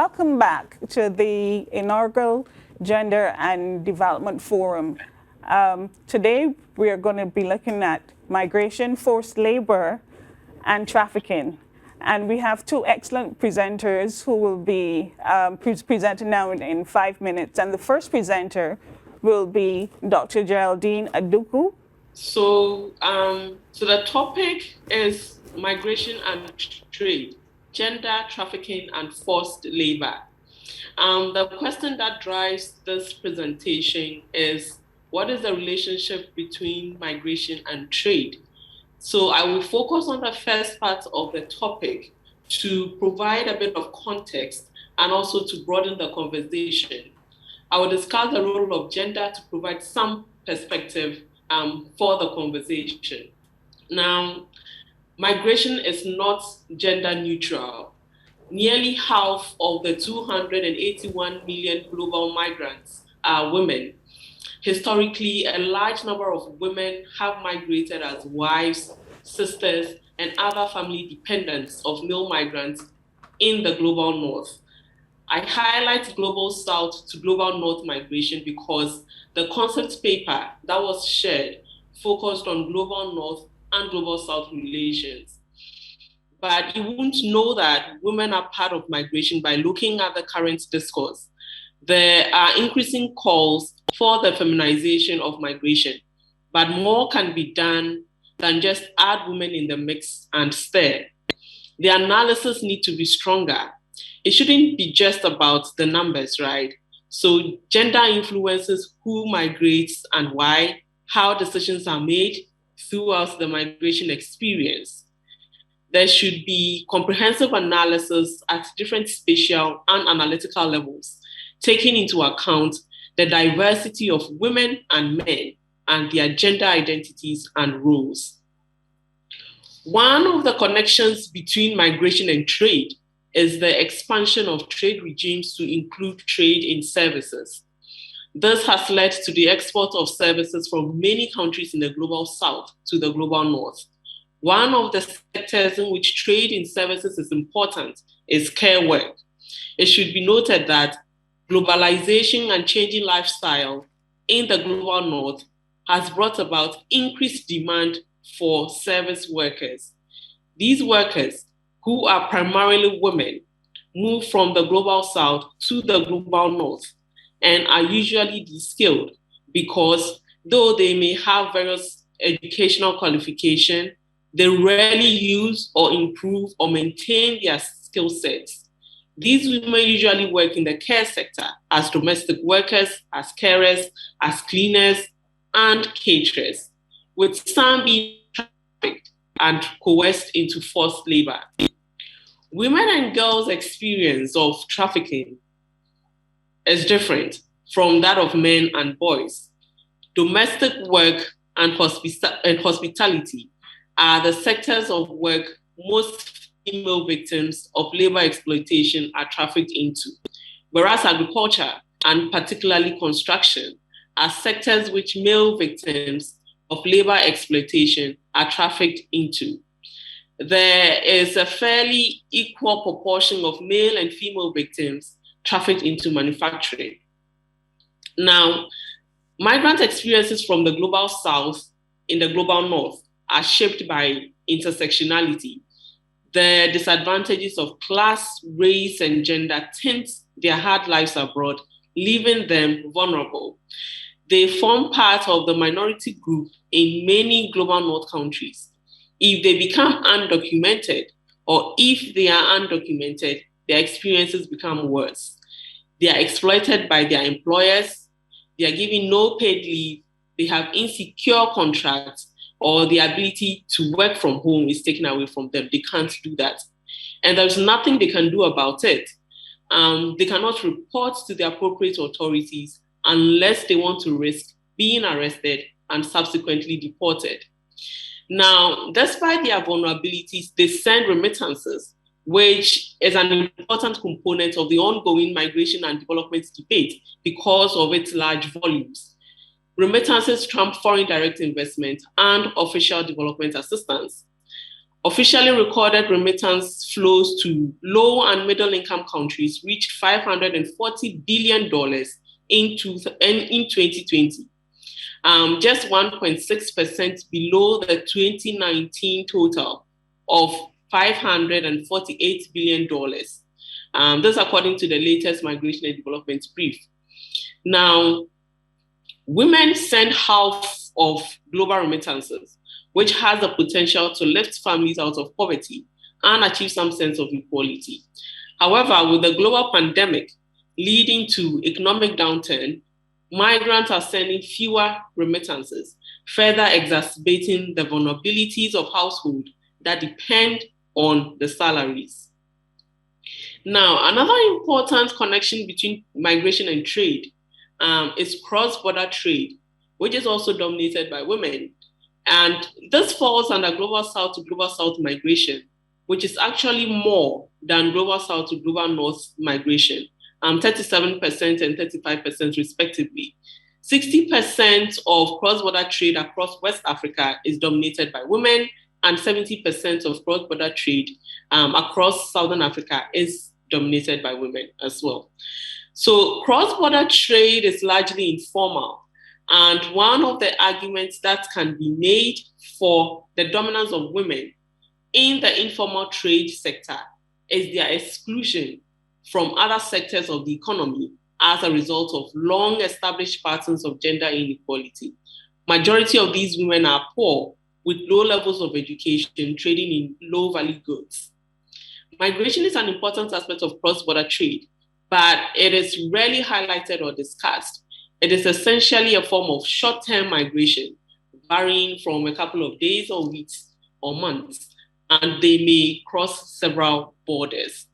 Welcome back to the inaugural Gender and Development Forum. Today, we are going to be looking at migration, forced labor, and trafficking. And we have two excellent presenters who will be presenting now in 5 minutes. And the first presenter will be Dr. Geraldine Adiku. So the topic is migration and trade, gender, trafficking, and forced labor. The question that drives this presentation is, what is the relationship between migration and trade? So I will focus on the first part of the topic to provide a bit of context and also to broaden the conversation. I will discuss the role of gender to provide some perspective for the conversation. Now, migration is not gender neutral. Nearly half of the 281 million global migrants are women. Historically, a large number of women have migrated as wives, sisters, and other family dependents of male migrants in the global north. I highlight global south to global north migration because the concept paper that was shared focused on global north and global south relations. But you won't know that women are part of migration by looking at the current discourse. There are increasing calls for the feminization of migration, but more can be done than just add women in the mix and stir. The analysis needs to be stronger. It shouldn't be just about the numbers, right? So gender influences who migrates and why, how decisions are made throughout the migration experience. There should be comprehensive analysis at different spatial and analytical levels, taking into account the diversity of women and men and their gender identities and roles. One of the connections between migration and trade is the expansion of trade regimes to include trade in services. This has led to the export of services from many countries in the global south to the global north. One of the sectors in which trade in services is important is care work. It should be noted that globalization and changing lifestyle in the global north has brought about increased demand for service workers. These workers, who are primarily women, move from the global south to the global north and are usually de-skilled because though they may have various educational qualifications, they rarely use or improve or maintain their skill sets. These women usually work in the care sector as domestic workers, as carers, as cleaners, and caterers, with some being trafficked and coerced into forced labor. Women and girls' experience of trafficking is different from that of men and boys. Domestic work and hospitality are the sectors of work most female victims of labor exploitation are trafficked into, whereas agriculture and particularly construction are sectors which male victims of labor exploitation are trafficked into. There is a fairly equal proportion of male and female victims trafficked into manufacturing. Now, migrant experiences from the global south in the global north are shaped by intersectionality. The disadvantages of class, race, and gender tint their hard lives abroad, leaving them vulnerable. They form part of the minority group in many global north countries. If they become undocumented, or if they are undocumented, their experiences become worse. They are exploited by their employers, they are given no paid leave, they have insecure contracts, or the ability to work from home is taken away from them. They can't do that. And there's nothing they can do about it. They cannot report to the appropriate authorities unless they want to risk being arrested and subsequently deported. Now, despite their vulnerabilities, they send remittances, which is an important component of the ongoing migration and development debate because of its large volumes. Remittances trump foreign direct investment and official development assistance. Officially recorded remittance flows to low and middle income countries reached $540 billion in 2020, just 1.6% below the 2019 total of $548 billion. This according to the latest Migration and Development Brief. Now, women send half of global remittances, which has the potential to lift families out of poverty and achieve some sense of equality. However, with the global pandemic leading to economic downturn, migrants are sending fewer remittances, further exacerbating the vulnerabilities of households that depend on the salaries. Now, another important connection between migration and trade is cross-border trade, which is also dominated by women. And this falls under global south to global south migration, which is actually more than global south to global north migration, 37% and 35% respectively. 60% of cross-border trade across West Africa is dominated by women, and 70% of cross-border trade across Southern Africa is dominated by women as well. So cross-border trade is largely informal. And one of the arguments that can be made for the dominance of women in the informal trade sector is their exclusion from other sectors of the economy as a result of long-established patterns of gender inequality. Majority of these women are poor with low levels of education, trading in low-value goods. Migration is an important aspect of cross-border trade, but it is rarely highlighted or discussed. It is essentially a form of short-term migration, varying from a couple of days or weeks or months, and they may cross several borders.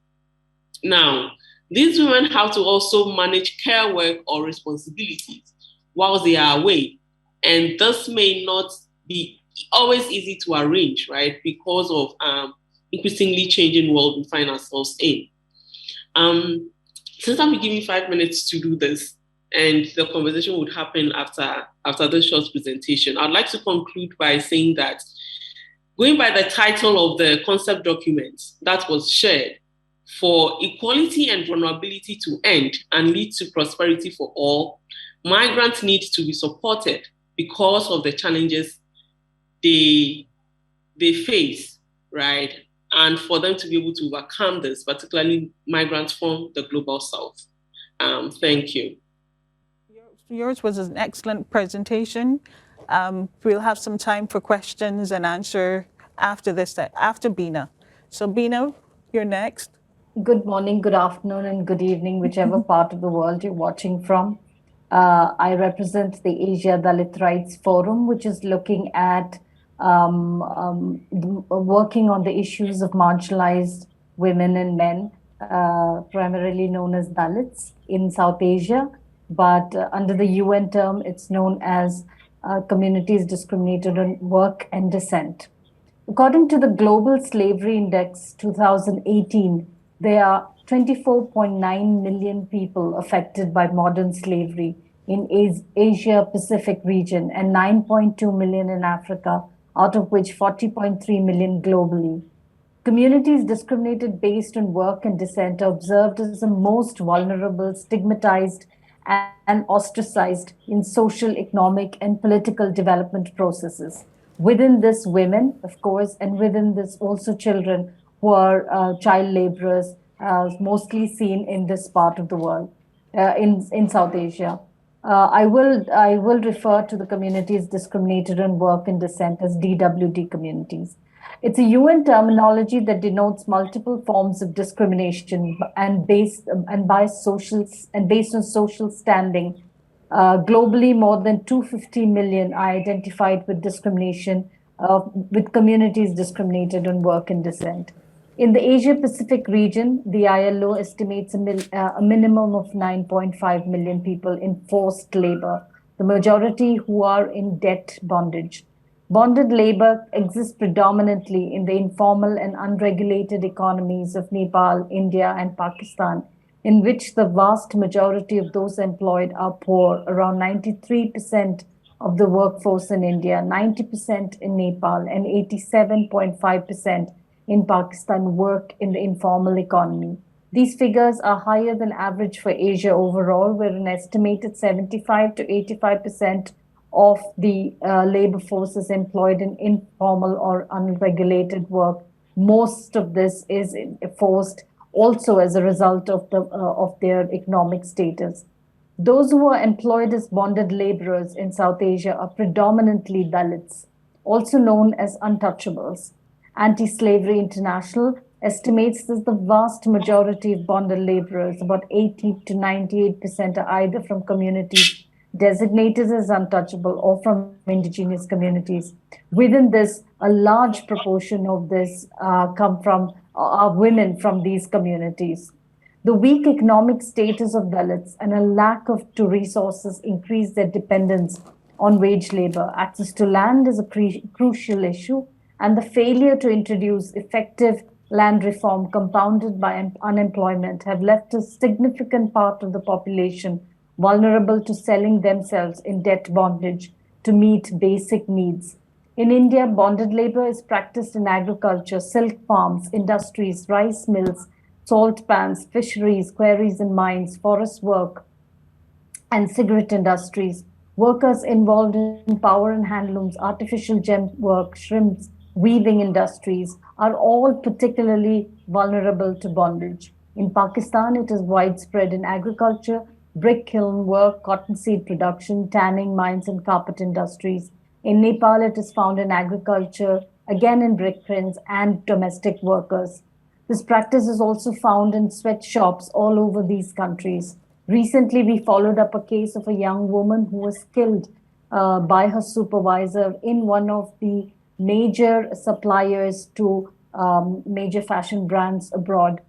Now, these women have to also manage care work or responsibilities while they are away, and this may not be always easy to arrange, right, because of increasingly changing world we find ourselves in. Since I'm giving 5 minutes to do this, and the conversation would happen after this short presentation, I'd like to conclude by saying that going by the title of the concept document that was shared, for equality and vulnerability to end and lead to prosperity for all, migrants need to be supported because of the challenges they face, right? And for them to be able to overcome this, particularly migrants from the global south. Thank you. Yours was an excellent presentation. We'll have some time for questions and answer after this, after Beena. So Beena, you're next. Good morning, good afternoon, and good evening, whichever part of the world you're watching from. I represent the Asia Dalit Rights Forum, which is looking at working on the issues of marginalized women and men, primarily known as Dalits in South Asia. But under the UN term, it's known as communities discriminated on work and descent. According to the Global Slavery Index 2018, there are 24.9 million people affected by modern slavery in Asia Pacific region and 9.2 million in Africa, out of which 40.3 million globally. Communities discriminated based on work and descent are observed as the most vulnerable, stigmatized, and ostracized in social, economic, and political development processes. Within this, women, of course, and within this also children who are child laborers, mostly seen in this part of the world, in South Asia. I will refer to the communities discriminated on work and descent as DWD communities. It's a UN terminology that denotes multiple forms of discrimination and based on social standing. Globally, more than 250 million are identified with discrimination, with communities discriminated on work and descent. In the Asia Pacific region, the ILO estimates a minimum of 9.5 million people in forced labor, the majority who are in debt bondage. Bonded labor exists predominantly in the informal and unregulated economies of Nepal, India, and Pakistan, in which the vast majority of those employed are poor. Around 93% of the workforce in India, 90% in Nepal, and 87.5% in Pakistan work in the informal economy. These figures are higher than average for Asia overall, where an estimated 75 to 85% of the labor force is employed in informal or unregulated work. Most of this is forced also as a result of their economic status. Those who are employed as bonded laborers in South Asia are predominantly Dalits, also known as untouchables. Anti Slavery International estimates that the vast majority of bonded laborers, about 80 to 98%, are either from communities designated as untouchable or from indigenous communities. Within this, a large proportion of this come from women from these communities. The weak economic status of Dalits and a lack of to resources increase their dependence on wage labor. Access to land is a crucial issue, and the failure to introduce effective land reform compounded by unemployment have left a significant part of the population vulnerable to selling themselves in debt bondage to meet basic needs. In India, bonded labor is practiced in agriculture, silk farms, industries, rice mills, salt pans, fisheries, quarries and mines, forest work, and cigarette industries. Workers involved in power and handlooms, artificial gem work, shrimps, weaving industries are all particularly vulnerable to bondage. In Pakistan, it is widespread in agriculture, brick kiln work, cottonseed production, tanning, mines, and carpet industries. In Nepal, it is found in agriculture, again in brick kilns, and domestic workers. This practice is also found in sweatshops all over these countries. Recently, we followed up a case of a young woman who was killed by her supervisor in one of the major suppliers to major fashion brands abroad.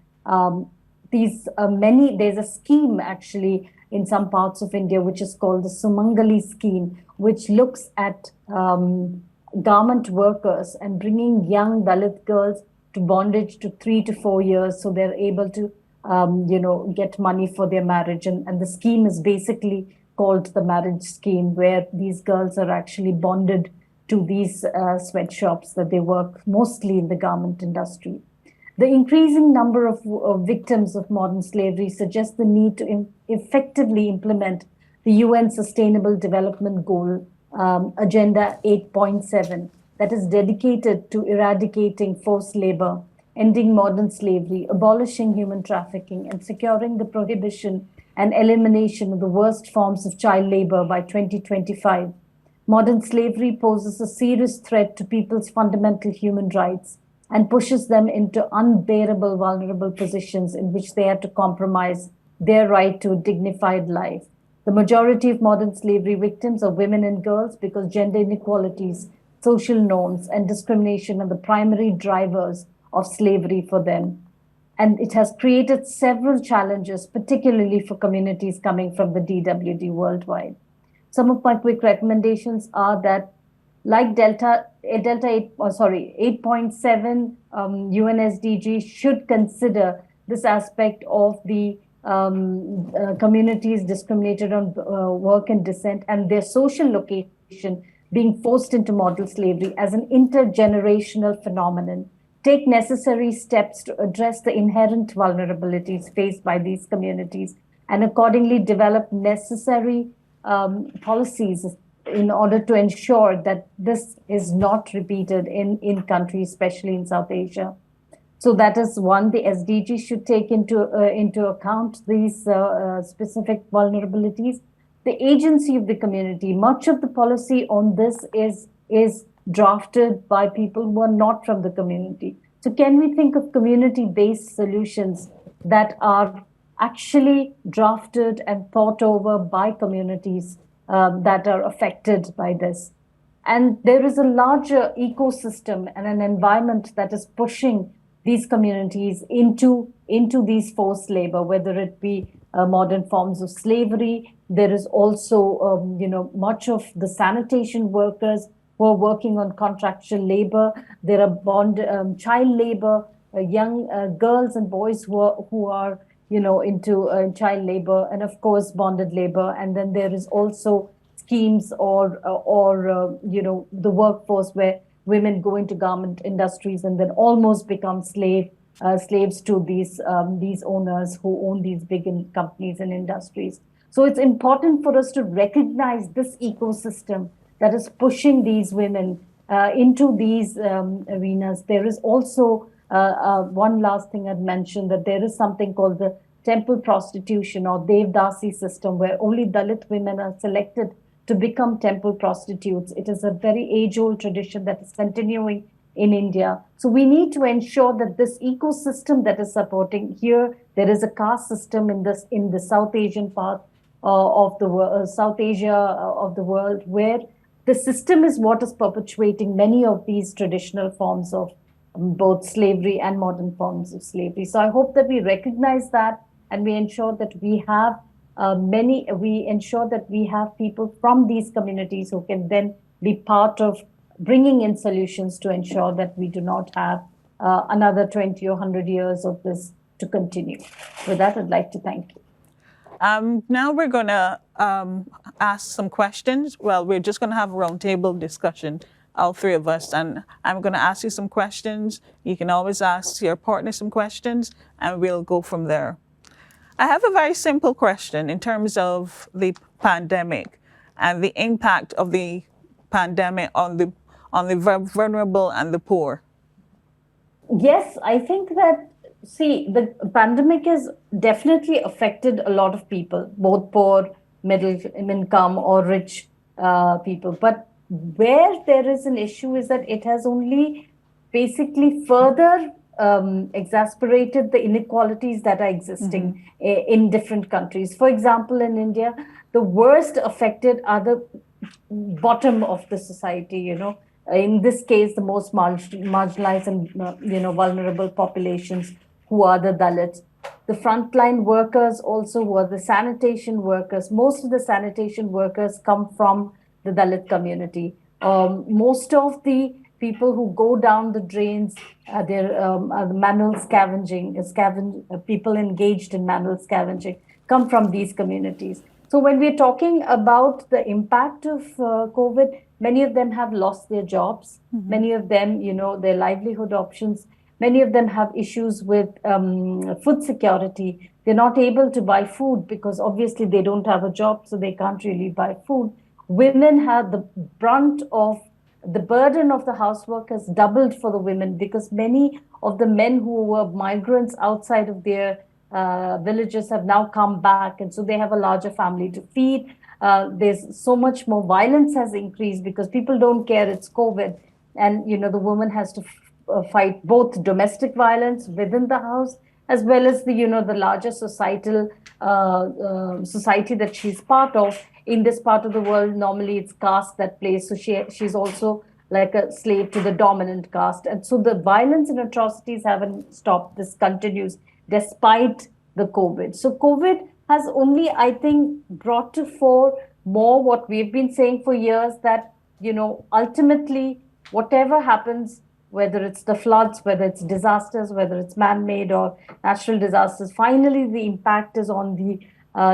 There's a scheme actually in some parts of India which is called the Sumangali scheme, which looks at garment workers and bringing young Dalit girls to bondage to 3 to 4 years so they're able to get money for their marriage. And the scheme is basically called the marriage scheme, where these girls are actually bonded to these sweatshops that they work mostly in the garment industry. The increasing number of victims of modern slavery suggests the need to effectively implement the UN Sustainable Development Goal Agenda 8.7 that is dedicated to eradicating forced labor, ending modern slavery, abolishing human trafficking, and securing the prohibition and elimination of the worst forms of child labor by 2025. Modern slavery poses a serious threat to people's fundamental human rights and pushes them into unbearable, vulnerable positions in which they have to compromise their right to a dignified life. The majority of modern slavery victims are women and girls because gender inequalities, social norms, and discrimination are the primary drivers of slavery for them. And it has created several challenges, particularly for communities coming from the DWD worldwide. Some of my quick recommendations are that, like 8.7 UN SDG should consider this aspect of the communities discriminated on work and descent and their social location being forced into model slavery as an intergenerational phenomenon. Take necessary steps to address the inherent vulnerabilities faced by these communities and accordingly develop necessary policies in order to ensure that this is not repeated in countries, especially in South Asia. So that is one, the SDG should take into account these specific vulnerabilities. The agency of the community, much of the policy on this is drafted by people who are not from the community. So can we think of community-based solutions that are actually drafted and thought over by communities that are affected by this? And there is a larger ecosystem and an environment that is pushing these communities into these forced labor, whether it be modern forms of slavery. There is also, much of the sanitation workers who are working on contractual labor. There are child labor, young girls and boys who are into child labor, and of course bonded labor. And then there is also schemes or the workforce where women go into garment industries and then almost become slaves to these owners who own these big companies and industries. So it's important for us to recognize this ecosystem that is pushing these women into these arenas. There is also one last thing I'd mention, that there is something called the temple prostitution or Devdasi system, where only Dalit women are selected to become temple prostitutes. It is a very age-old tradition that is continuing in India. So we need to ensure that this ecosystem that is supporting here, there is a caste system in the South Asian part of the world, South Asia of the world, where the system is what is perpetuating many of these traditional forms of both slavery and modern forms of slavery. So I hope that we recognize that, and we ensure that we have people from these communities who can then be part of bringing in solutions to ensure that we do not have another 20 or 100 years of this to continue. With that, I'd like to thank you. Now we're going to ask some questions. Well, we're just going to have a roundtable discussion, all three of us, and I'm going to ask you some questions. You can always ask your partner some questions, and we'll go from there. I have a very simple question in terms of the pandemic and the impact of the pandemic on the vulnerable and the poor. Yes, I think that, see, the pandemic has definitely affected a lot of people, both poor, middle income, or rich people. But where there is an issue is that it has only basically further exacerbated the inequalities that are existing in different countries. For example, in India, the worst affected are the bottom of the society, in this case, the most marginalized and vulnerable populations, who are the Dalits. The frontline workers also, who are the sanitation workers. Most of the sanitation workers come from the Dalit community. Most of the people who go down the drains, the manual scavenging, people engaged in manual scavenging, come from these communities. So when we're talking about the impact of COVID, many of them have lost their jobs. Many of them, their livelihood options. Many of them have issues with food security. They're not able to buy food because obviously they don't have a job, so they can't really buy food. Women have the brunt of the burden of the housework has doubled for the women, because many of the men who were migrants outside of their villages have now come back, and so they have a larger family to feed. There's so much more violence has increased because people don't care it's COVID, and the woman has to fight both domestic violence within the house as well as the larger societal society that she's part of. In this part of the world, normally it's caste that plays, so she's also like a slave to the dominant caste, and so the violence and atrocities haven't stopped. This continues despite the COVID. So COVID has only, I think, brought to fore more what we've been saying for years, that ultimately whatever happens, whether it's the floods, whether it's disasters, whether it's man-made or natural disasters, finally the impact is on the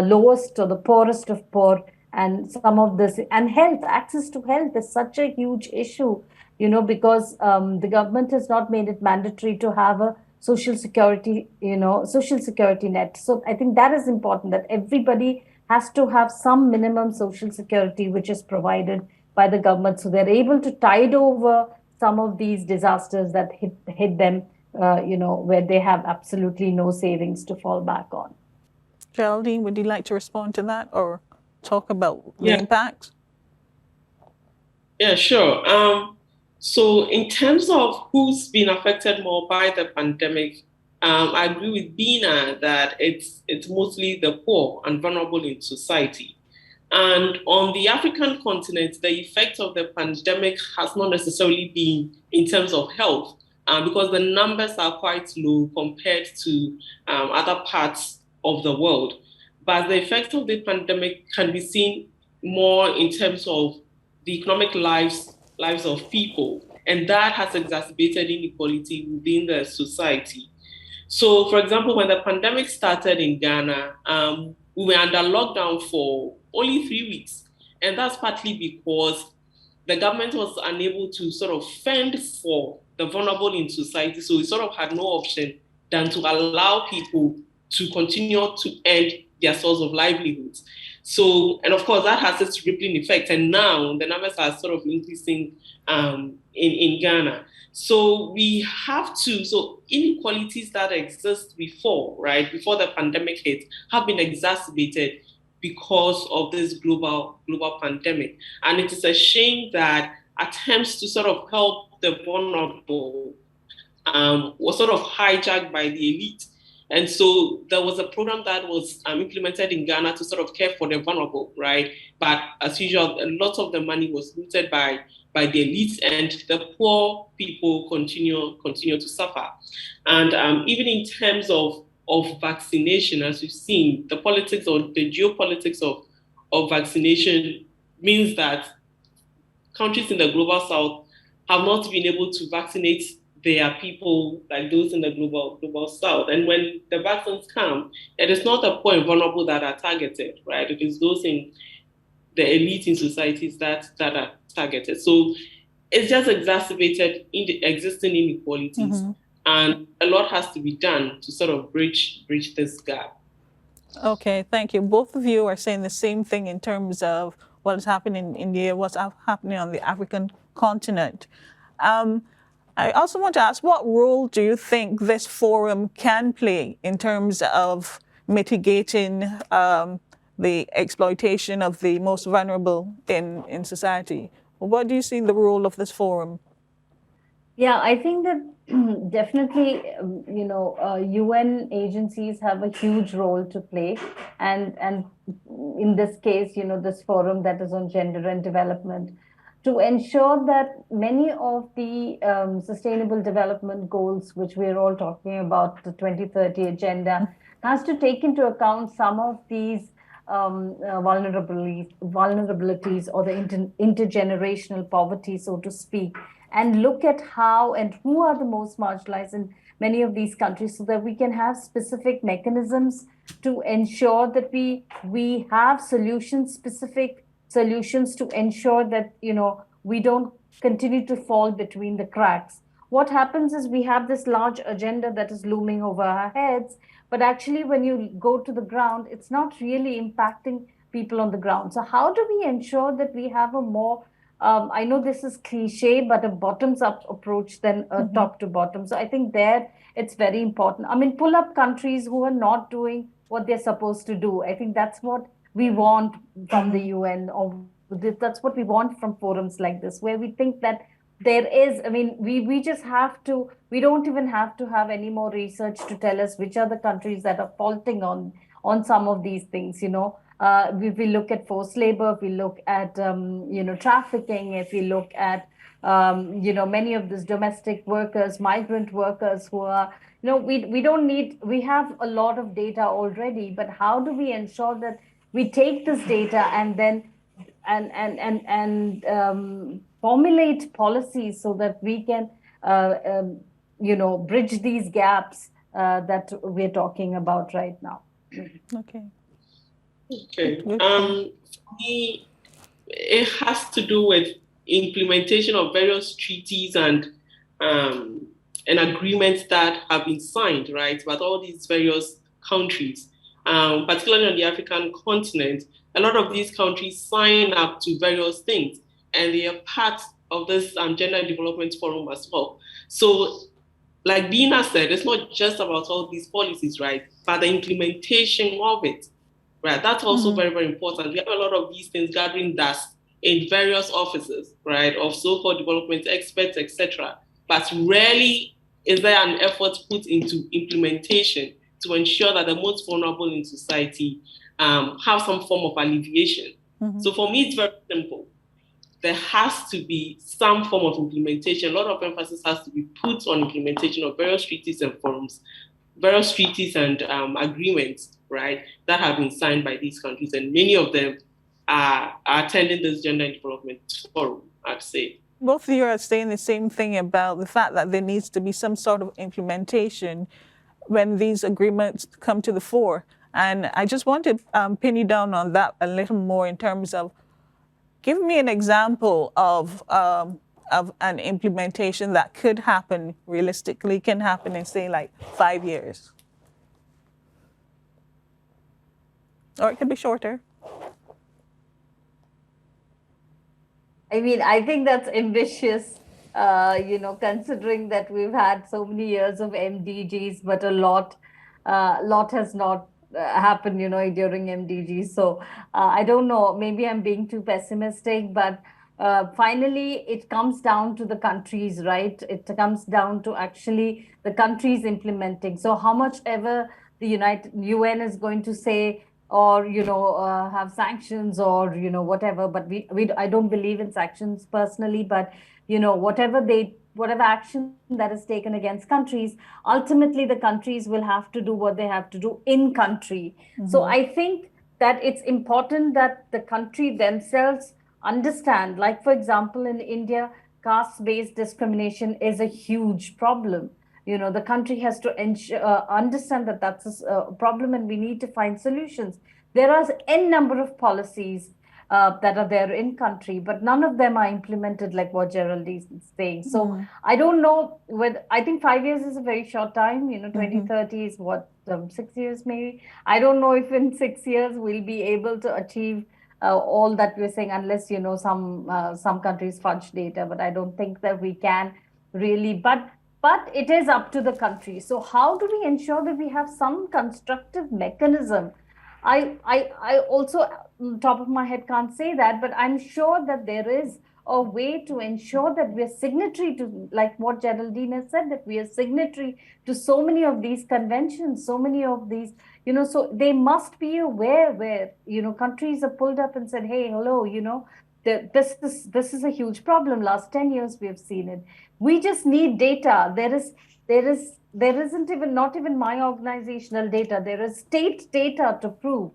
lowest or the poorest of poor. And some of this, and health, access to health is such a huge issue, because the government has not made it mandatory to have a social security net. So I think that is important, that everybody has to have some minimum social security, which is provided by the government, so they're able to tide over some of these disasters that hit them, where they have absolutely no savings to fall back on. Geraldine, would you like to respond to that or talk about the impact? Yeah, sure. So in terms of who's been affected more by the pandemic, I agree with Beena that it's mostly the poor and vulnerable in society. And on the African continent, the effect of the pandemic has not necessarily been in terms of health, because the numbers are quite low compared to other parts of the world. But the effect of the pandemic can be seen more in terms of the economic lives of people, and that has exacerbated inequality within the society. So, for example, when the pandemic started in Ghana, we were under lockdown for only 3 weeks, And that's partly because the government was unable to sort of fend for the vulnerable in society. So it sort of had no option than to allow people to continue to earn their source of livelihoods. So, and of course, that has its rippling effect. And now the numbers are sort of increasing in Ghana. So we have to, so inequalities that exist before, right, before the pandemic hit, have been exacerbated because of this global pandemic. And it is a shame that attempts to sort of help the vulnerable was sort of hijacked by the elite. And so there was a program that was implemented in Ghana to sort of care for the vulnerable, right? But as usual, a lot of the money was looted by the elites, and the poor people continue to suffer. And even in terms of vaccination, as we've seen, the politics or the geopolitics of vaccination means that countries in the global south have not been able to vaccinate their people like those in the global south. And when the vaccines come, it is not the poor and vulnerable that are targeted, right? It is those in the elite in societies that are targeted. So it's just exacerbated in the existing inequalities. Mm-hmm. And a lot has to be done to sort of bridge this gap. Okay, thank you. Both of you are saying the same thing in terms of what is happening in India, what's happening on the African continent. I also want to ask, what role do you think this forum can play in terms of mitigating the exploitation of the most vulnerable in society? What do you see the role of this forum? Yeah, I think that definitely, UN agencies have a huge role to play. And in this case, this forum that is on gender and development, to ensure that many of the sustainable development goals, which we're all talking about, the 2030 agenda, has to take into account some of these vulnerabilities or the intergenerational poverty, so to speak, and look at how and who are the most marginalized in many of these countries, so that we can have specific mechanisms to ensure that we have specific solutions to ensure that, we don't continue to fall between the cracks. What happens is we have this large agenda that is looming over our heads, but actually when you go to the ground, it's not really impacting people on the ground. So how do we ensure that we have a more, I know this is cliche, but a bottoms-up approach than a top to bottom. So I think there it's very important. I mean, pull up countries who are not doing what they're supposed to do. I think that's what we want from the UN, or that's what we want from forums like this, where we think that there is, I mean, we just have to, we don't even have to have any more research to tell us which are the countries that are faulting on some of these things, If we look at forced labor, if we look at, trafficking, if we look at, many of these domestic workers, migrant workers who are, we don't need, we have a lot of data already, but how do we ensure that we take this data and then formulate policies so that we can, bridge these gaps that we're talking about right now. Okay. For me, it has to do with implementation of various treaties and agreements that have been signed, right, by all these various countries, particularly on the African continent. A lot of these countries sign up to various things, and they are part of this Gender and Development Forum as well. So, like Beena said, it's not just about all these policies, right, but the implementation of it, right? That's also very, very important. We have a lot of these things gathering dust in various offices, right, of so-called development experts, etc. But rarely is there an effort put into implementation to ensure that the most vulnerable in society have some form of alleviation. So for me, it's very simple. There has to be some form of implementation. A lot of emphasis has to be put on implementation of various treaties and forums, various treaties and agreements, right, that have been signed by these countries. And many of them are attending this Gender and Development Forum, I'd say. Both of you are saying the same thing about the fact that there needs to be some sort of implementation when these agreements come to the fore. And I just want to pin you down on that a little more in terms of give me an example of an implementation that could happen realistically, can happen in, say, like 5 years. Or it could be shorter. I mean, I think that's ambitious, considering that we've had so many years of MDGs, but lot has not happened, during MDGs. So I don't know, maybe I'm being too pessimistic, but finally it comes down to the countries, right? It comes down to actually the countries implementing. So how much ever the UN is going to say, or have sanctions, or whatever, but we I don't believe in sanctions personally, but whatever action that is taken against countries, ultimately the countries will have to do what they have to do in country. So I think that it's important that the country themselves understand, like for example in India, caste based discrimination is a huge problem. The country has to understand that that's a problem, and we need to find solutions. There are n number of policies that are there in country, but none of them are implemented, like what Geraldine is saying. So I don't know whether, I think 5 years is a very short time. 2030 is what, 6 years maybe. I don't know if in 6 years we'll be able to achieve all that we're saying, unless some countries fudge data, but I don't think that we can really. But it is up to the country. So how do we ensure that we have some constructive mechanism? I also, top of my head, can't say that, but I'm sure that there is a way to ensure that we're signatory to, like what Geraldine has said, that we are signatory to so many of these conventions, so many of these, so they must be aware where, countries are pulled up and said, hey, hello, this is a huge problem. Last 10 years we have seen it. We just need data. There isn't even, not even my organizational data. There is state data to prove,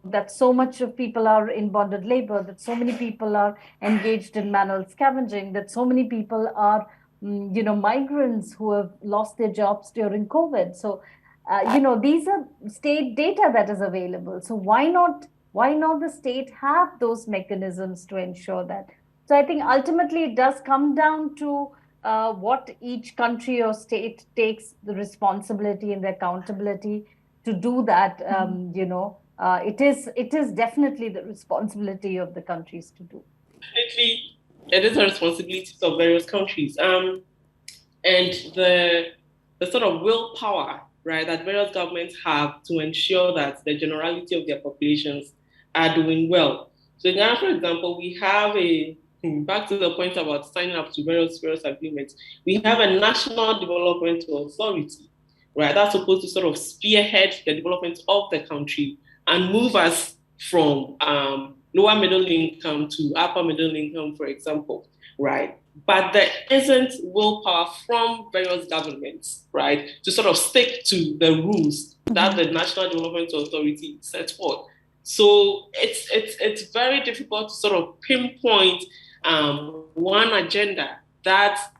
that so much of people are in bonded labor, that so many people are engaged in manual scavenging, that so many people are, migrants who have lost their jobs during COVID. So, these are state data that is available. So why not the state have those mechanisms to ensure that? So I think ultimately it does come down to what each country or state takes the responsibility and the accountability to do that. It is definitely the responsibility of the countries to do. Definitely, it is a responsibility of various countries. And the sort of willpower, right, that various governments have to ensure that the generality of their populations are doing well. So in Ghana, for example, we have back to the point about signing up to various agreements, we have a National Development Authority, right? That's supposed to sort of spearhead the development of the country and move us from lower middle income to upper middle income, for example, right? But there isn't willpower from various governments, right, to sort of stick to the rules that the National Development Authority sets forth. So it's very difficult to sort of pinpoint one agenda that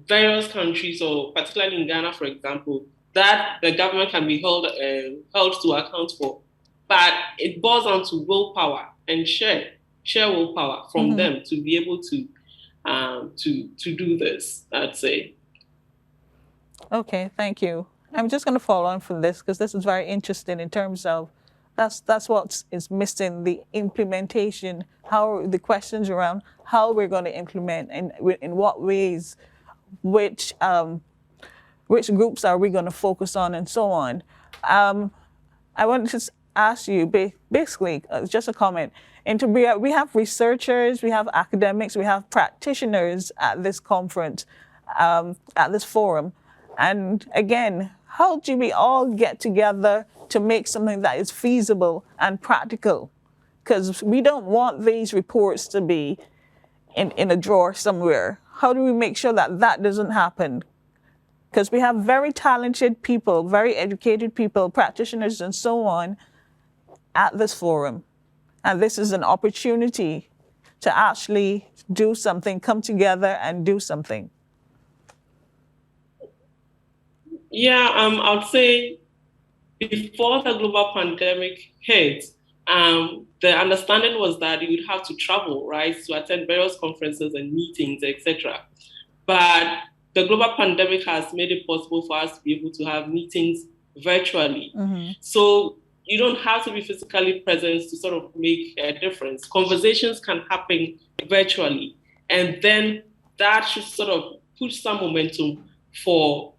various countries, or particularly in Ghana, for example, that the government can be held to account for. But it boils down to willpower and share willpower from them to be able to do this, I'd say. Okay, thank you. I'm just going to follow on from this because this is very interesting in terms of that's what is missing, the implementation, how the questions around how we're going to implement and in what ways, which groups are we going to focus on and so on. I want to just ask you, basically, just a comment. We have researchers, we have academics, we have practitioners at this conference, at this forum. And again, how do we all get together to make something that is feasible and practical? Because we don't want these reports to be in a drawer somewhere. How do we make sure that that doesn't happen? Because we have very talented people, very educated people, practitioners and so on at this forum. And this is an opportunity to actually do something, come together and do something. Yeah, I would say before the global pandemic hit, the understanding was that you would have to travel, right, to attend various conferences and meetings, etc. But the global pandemic has made it possible for us to be able to have meetings virtually. So you don't have to be physically present to sort of make a difference. Conversations can happen virtually, and then that should sort of push some momentum for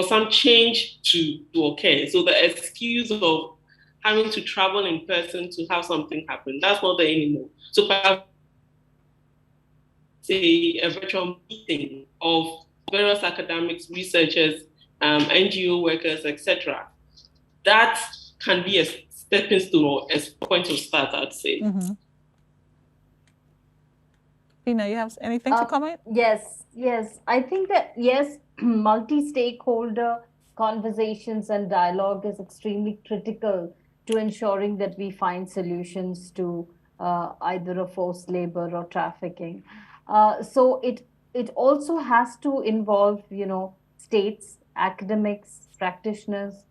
some change to occur. So the excuse of having to travel in person to have something happen, that's not there anymore. So perhaps say a virtual meeting of various academics, researchers, NGO workers, etc. That can be a stepping stone or a point of start, I'd say. Beena, you have anything to comment? Yes. I think that, yes, multi-stakeholder conversations and dialogue is extremely critical to ensuring that we find solutions to either a forced labor or trafficking. So it also has to involve, states, academics, practitioners,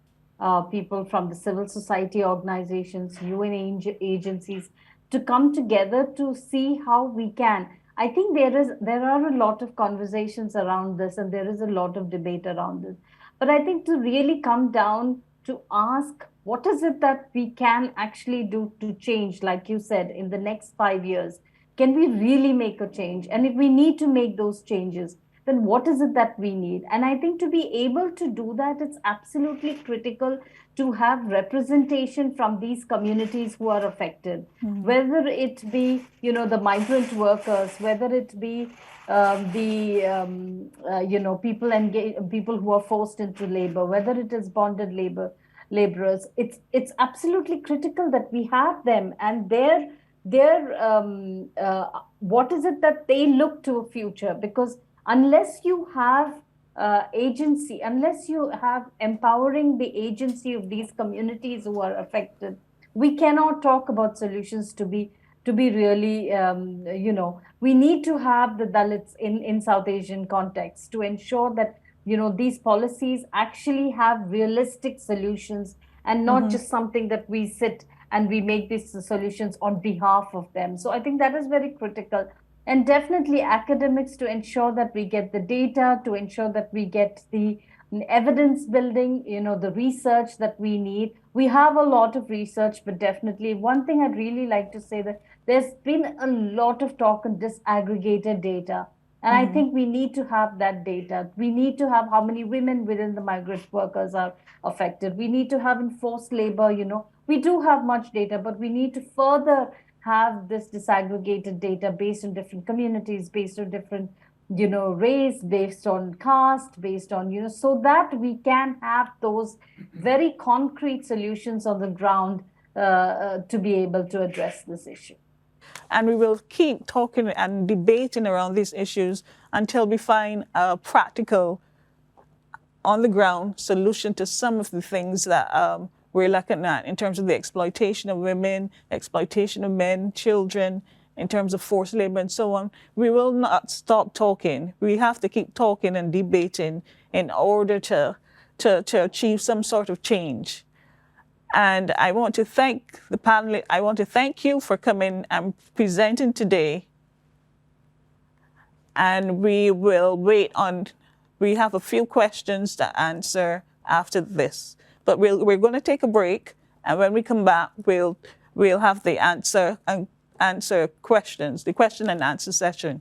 people from the civil society organizations, UN agencies, to come together to see how we can. I think there are a lot of conversations around this, and there is a lot of debate around this. But I think to really come down to ask, what is it that we can actually do to change, like you said, in the next 5 years? Can we really make a change? And if we need to make those changes, then what is it that we need? And I think to be able to do that, it's absolutely critical to have representation from these communities who are affected, whether it be, the migrant workers, whether it be people who are forced into labor, whether it is bonded laborers. It's absolutely critical that we have them, and what is it that they look to a future? Because unless you have agency, unless you have empowering the agency of these communities who are affected, we cannot talk about solutions to be really, we need to have the Dalits in South Asian context to ensure that, these policies actually have realistic solutions, and not just something that we sit and we make these solutions on behalf of them. So I think that is very critical. And definitely academics, to ensure that we get the data, to ensure that we get the evidence building, the research that we need. We have a lot of research, but definitely one thing I'd really like to say, that there's been a lot of talk on disaggregated data. And I think we need to have that data. We need to have how many women within the migrant workers are affected. We need to have enforced labor, we do have much data, but we need to further have this disaggregated data based on different communities, based on different, race, based on caste, based on, so that we can have those very concrete solutions on the ground to be able to address this issue. And we will keep talking and debating around these issues until we find a practical, on the ground solution to some of the things that we're looking at in terms of the exploitation of women, exploitation of men, children, in terms of forced labor and so on. We will not stop talking. We have to keep talking and debating in order to achieve some sort of change. And I want to thank the panel. I want to thank you for coming and presenting today. And we will wait on, we have a few questions to answer after this. But we're going to take a break, and when we come back, we'll have the answer questions, the question and answer session.